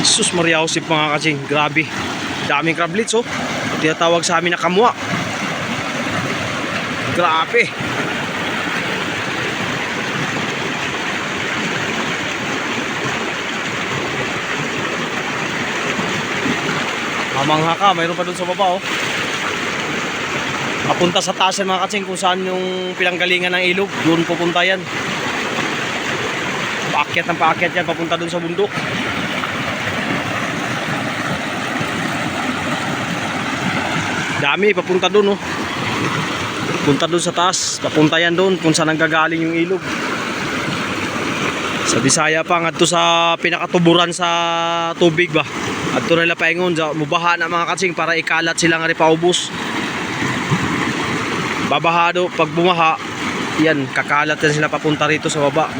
Sus Maria Josep mga kasing, grabe. Daming crablets oh. Tinatawag sa amin na kamwa. Grabe. Mamangha ka, mayroon pa dun sa baba oh. Papunta sa taas yan mga kasing, kung saan yung pinanggalingan ng ilog, doon pupunta yan. Paakyat ng paakyat yan, papunta dun sa bundok. Dami, papunta dun oh. Punta dun sa taas, papunta yan dun kung saan nanggagaling yung ilog. Sa Bisaya pa, ngadto sa pinakatuburan sa tubig ba. Adto nila paingon, mubaha na mga kasing para ikalat sila nga ri paubos. Babahado, pag bumaha, yan, kakalat na sila papunta rito sa baba.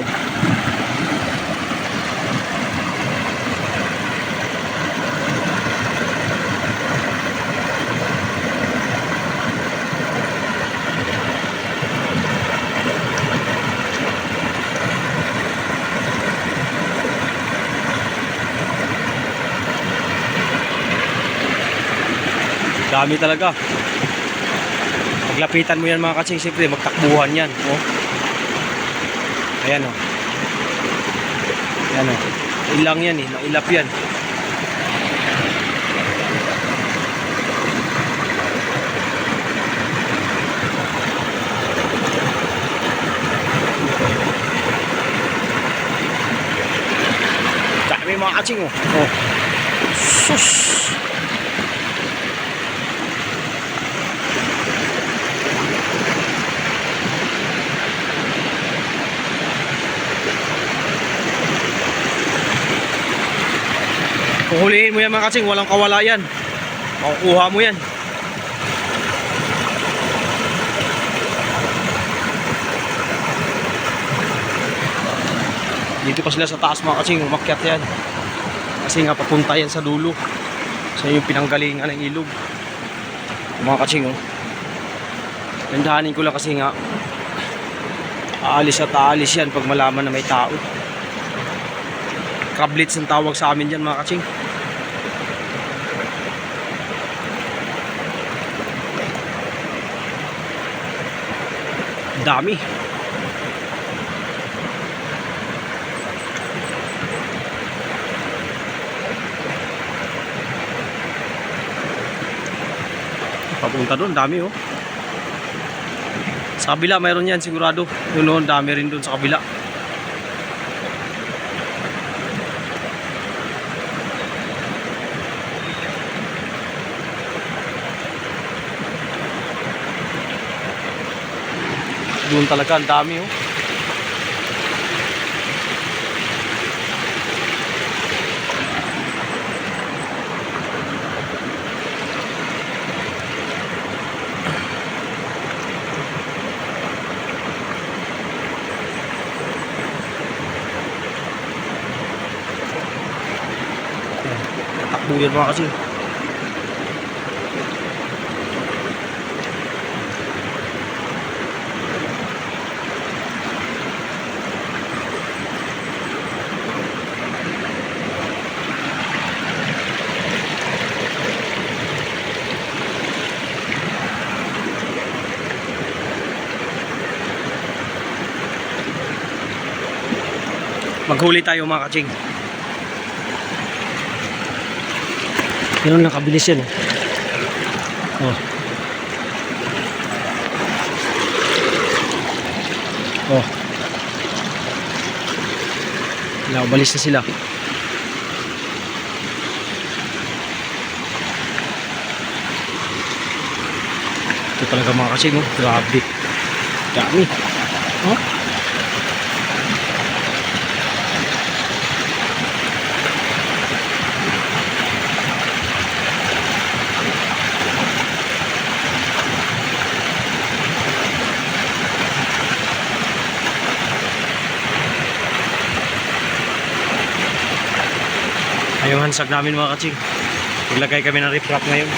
Dami talaga. Paglapitan mo yan mga kasing, siyempre magtakbuhan yan oh. Ayan oh. Ayan oh. Ilang yan eh, mailap yan. Dami mga kasing oh. Oh. Sus. Kuhulihin mo yan mga kasing, walang kawala yan. Makukuha mo yan. Dito pa sila sa taas mga kasing, umakyat yan. Kasi nga papunta yan sa dulo, sa yung pinanggalingan ng ilog. Mga kasing oh. Dandahanin ko lang kasi nga aalis at aalis yan pag malaman na may tao. Crablets ang tawag sa amin dyan mga kasing. Dami. Papunta doon, dami oh. Sa kabila mayroon yan sigurado. Yun, dami rin doon sa kabila. Doon talaga ang dami oh. Tatakbo yan mga kasi. Maghuli tayo mga kaching. Ganun lang kabilis yan oh. Oh. Balis na sila. Ito talaga mga kaching oh. Grabe. Dami oh. Ayong hansag namin mga kaching. Naglagay kami ng riprap ngayon.